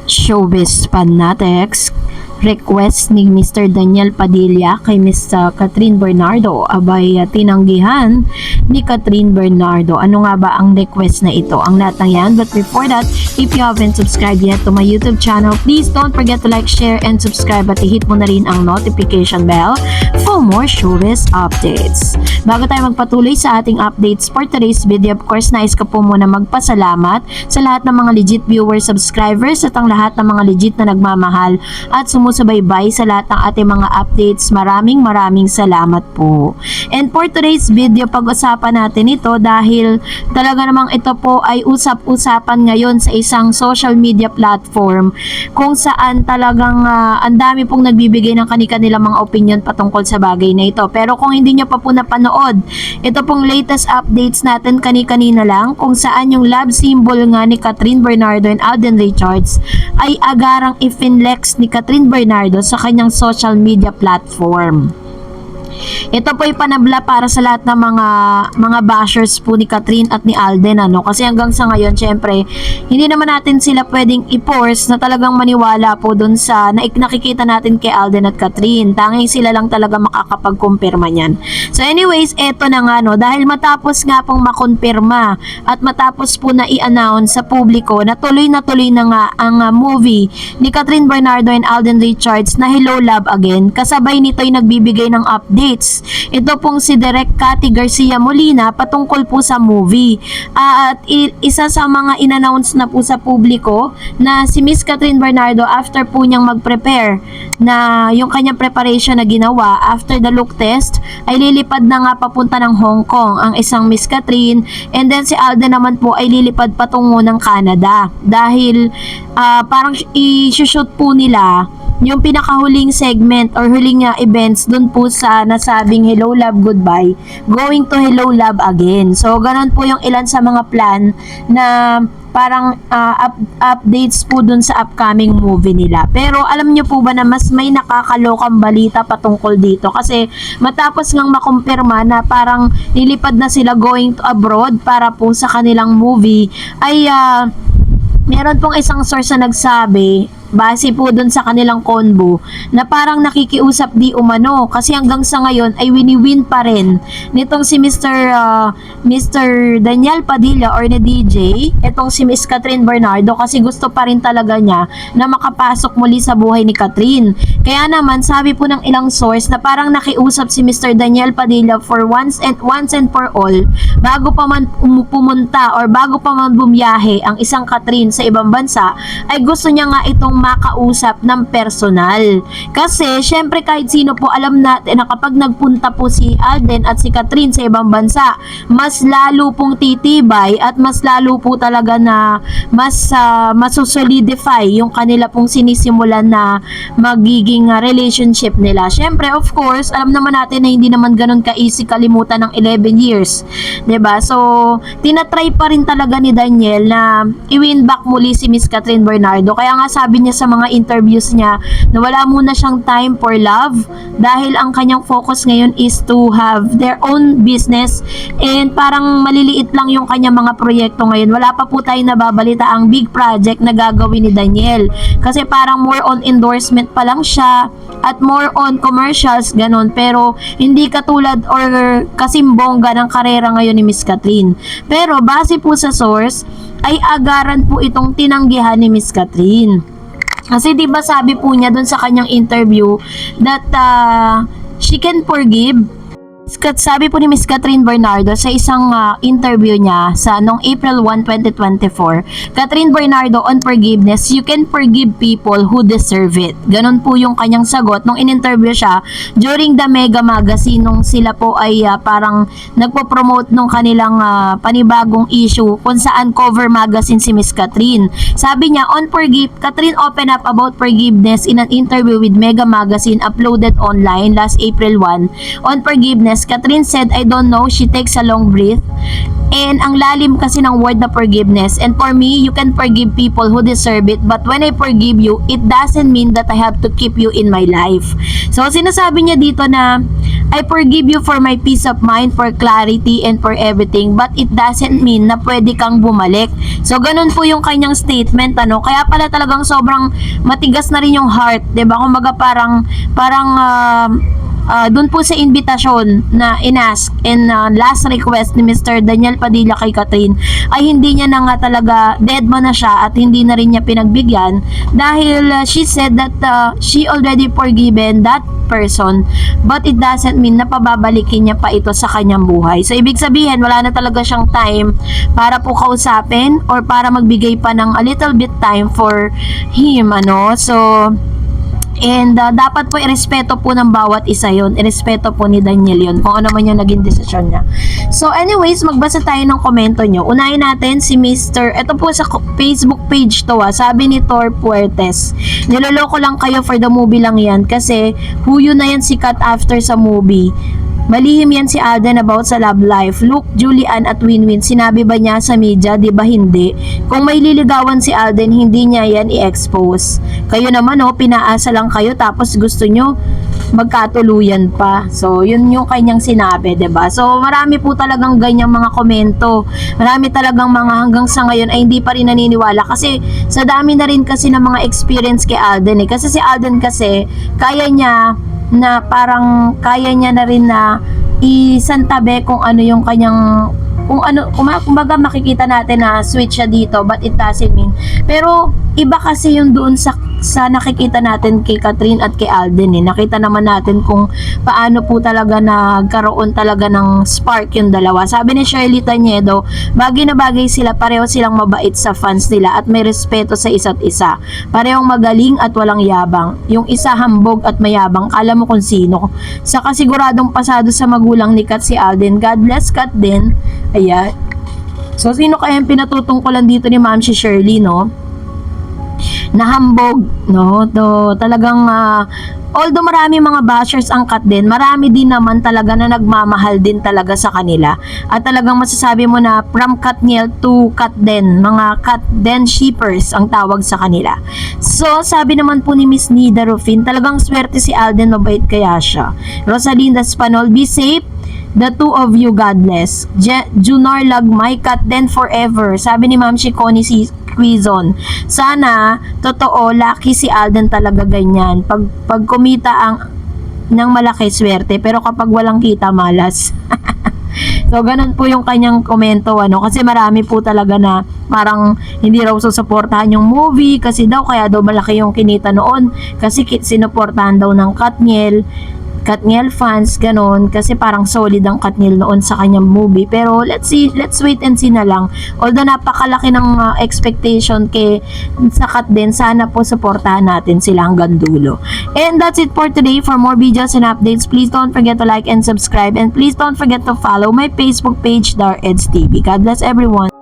Showbiz Fanatics, request ni Mr. Daniel Padilla kay Miss Catherine Bernardo abay tinanggihan ni Catherine Bernardo. Ano nga ba ang request na ito? Ang lahat ng yan. But before that, if you haven't subscribed yet to my YouTube channel, please don't forget to like, share, and subscribe at i-hit mo na rin ang notification bell for more showbiz updates. Bago tayo magpatuloy sa ating updates for today's video, of course, nais ko po muna magpasalamat sa lahat ng mga legit viewers, subscribers at ang lahat ng mga legit na nagmamahal at sumusubaybay sa lahat ng ating mga updates. Maraming salamat po. And for today's video, pag-usapan natin ito dahil talaga namang ito po ay usap-usapan ngayon sa isang social media platform kung saan talagang ang dami pong nagbibigay ng kanilang mga opinion patungkol sa bagay na ito. Pero kung hindi nyo pa po napanood, ito pong latest updates natin kani-kanina lang kung saan yung love symbol nga ni Catherine Bernardo and Alden Richards ay agarang ifinlex ni Catherine Bernardo sa kanyang social media platform. Ito po ay panabla para sa lahat ng mga bashers po ni Catherine at ni Alden, kasi hanggang sa ngayon syempre hindi naman natin sila pwedeng i-force na talagang maniwala po dun sa nakikita natin kay Alden at Catherine. Tanging sila lang talaga makakapag-kumpirma niyan. So anyways, eto na nga dahil matapos nga pong makonfirma at matapos po na i-announce sa publiko na tuloy na nga ang movie ni Catherine Bernardo and Alden Richards na Hello Love Again, kasabay nito ay nagbibigay ng update. Ito pong si Direk Cathy Garcia Molina patungkol po sa movie. At isa sa mga in-announce na po sa publiko na si Miss Catherine Bernardo, after po niyang mag-prepare na yung kanyang preparation na ginawa after the look test, ay lilipad na nga papunta ng Hong Kong ang isang Miss Catherine, and then si Alden naman po ay lilipad patungo ng Canada dahil parang i-shoot po nila yung pinakahuling segment or huling events dun po sa nasabing Hello Love Goodbye going to Hello Love Again. So ganun po yung ilan sa mga plan na parang updates po dun sa upcoming movie nila. Pero alam nyo po ba na mas may nakakalokang balita patungkol dito, kasi matapos ngang makumpirma na parang nilipad na sila going to abroad para po sa kanilang movie, ay meron pong isang source na nagsabi base po dun sa kanilang convo na parang nakikiusap di umano, kasi hanggang sa ngayon ay wini-win pa rin nitong si Mr. Daniel Padilla or na DJ, itong si Miss Catherine Bernardo, kasi gusto pa rin talaga niya na makapasok muli sa buhay ni Catherine. Kaya naman sabi po ng ilang source na parang nakiusap si Mr. Daniel Padilla for once and for all, bago pa man pumunta or bago pa man bumiyahe ang isang Catherine sa ibang bansa, ay gusto niya nga itong makausap ng personal. Kasi syempre kahit sino po alam natin na kapag nagpunta po si Alden at si Catherine sa ibang bansa, mas lalo pong titibay at mas lalo po talaga na mas masusolidify yung kanila pong sinisimulan na magiging relationship nila. Syempre of course, alam naman natin na hindi naman ganun ka-easy kalimutan ng 11 years. 'Di ba? So, tinatry pa rin talaga ni Daniel na i-win back muli si Miss Catherine Bernardo. Kaya nga sabi niya sa mga interviews niya na wala muna siyang time for love dahil ang kanyang focus ngayon is to have their own business, and parang maliliit lang yung kanyang mga proyekto ngayon. Wala pa po tayong nababalita ang big project na gagawin ni Daniel, kasi parang more on endorsement pa lang siya at more on commercials, ganon. Pero hindi katulad or kasimbongga ng karera ngayon ni Miss Catherine. Pero base po sa source, ay agaran po itong tinanggihan ni Miss Catherine. Kasi diba sabi po niya dun sa kanyang interview that she can forgive. Sabi po ni Miss Catherine Bernardo sa isang interview niya sa noong April 1, 2024, Catherine Bernardo on forgiveness, you can forgive people who deserve it. Ganon po yung kanyang sagot nung in-interview siya during the Mega Magazine, nung sila po ay parang nagpo-promote nung kanilang panibagong issue kung saan cover magazine si Miss Catherine. Sabi niya, Catherine opened up about forgiveness in an interview with Mega Magazine uploaded online last April 1. On forgiveness, Yes, Catherine said, I don't know. She takes a long breath. And ang lalim kasi ng word na forgiveness. And for me, you can forgive people who deserve it. But when I forgive you, it doesn't mean that I have to keep you in my life. So, sinasabi niya dito na, I forgive you for my peace of mind, for clarity, and for everything. But it doesn't mean na pwede kang bumalik. So, ganun po yung kanyang statement, ano. Kaya pala talagang sobrang matigas na rin yung heart, 'di ba? Kumbaga parang doon po sa invitasyon na inask and last request ni Mr. Daniel Padilla kay Catherine ay hindi niya na nga talaga, dead man na siya at hindi na rin niya pinagbigyan dahil she said that she already forgiven that person, but it doesn't mean na pababalikin niya pa ito sa kanyang buhay. So ibig sabihin wala na talaga siyang time para po kausapin or para magbigay pa ng a little bit time for him, ano. So and dapat po irespeto po ng bawat isa yon, irespeto po ni Daniel yon kung ano man yung naging desisyon niya. So anyways, magbasa tayo ng komento nyo. Unahin natin si Mr. Ito po sa Facebook page to, sabi ni Tor Puertes, niloloko lang kayo for the movie lang yan kasi huyo na yan sikat after sa movie. Malihim yan si Alden about sa love life. Look, Julian at Winwin, sinabi ba niya sa media? Di ba hindi? Kung may liligawan si Alden, hindi niya yan i-expose. Kayo naman, pinaasa lang kayo tapos gusto nyo magkatuluyan pa. So, yun yung kanyang sinabi, diba? So, marami po talagang ganyang mga komento. Marami talagang mga hanggang sa ngayon ay hindi pa rin naniniwala kasi sa dami na rin kasi ng mga experience kay Alden eh. Kasi si Alden kasi, kaya niya na parang kaya niya na rin na isantabi kung ano yung kanyang kumbaga makikita natin na switch siya dito but it doesn't mean. Pero iba kasi yung doon sa nakikita natin kay Catherine at kay Alden eh. Nakita naman natin kung paano po talaga nagkaroon talaga ng spark yung dalawa. Sabi ni Shirley Taniedo, bagay na bagay sila, pareho silang mabait sa fans nila at may respeto sa isa't isa. Parehong magaling at walang yabang. Yung isa hambog at mayabang, kala mo kung sino. Sa kasiguradong pasado sa magulang ni Kat si Alden. God bless Kat din. Ayan. So, sino kaya yung pinatutungkulan dito ni Ma'am si Shirley, no? Nahambog, no? To talagang although marami mga bashers ang Kat din, marami din naman talaga na nagmamahal din talaga sa kanila. At talagang masasabi mo na from Katniel to Kat din, mga Kat din shippers ang tawag sa kanila. So, sabi naman po ni Miss Nida Rufin, talagang swerte si Alden, mabait kaya siya. Rosalinda Spanol, be safe. The two of you, God bless. Junar Lagmay, Kat din forever. Sabi ni Ma'am Shikoni si Quizon, sana totoo, lucky si Alden talaga ganyan. Pag kumita ng malaki, swerte, pero kapag walang kita, malas. So, ganun po yung kanyang komento, ano, kasi marami po talaga na parang hindi raw susuportahan yung movie kasi daw, kaya daw malaki yung kinita noon kasi sinuportahan daw ng Katniel fans, ganun, kasi parang solid ang Katniel noon sa kanyang movie. Pero let's wait and see na lang. Although napakalaki ng expectation sa Kat din, sana po supportahan natin sila hanggang dulo. And that's it for today. For more videos and updates, please don't forget to like and subscribe, and please don't forget to follow my Facebook page, Dar Eds TV. God bless everyone.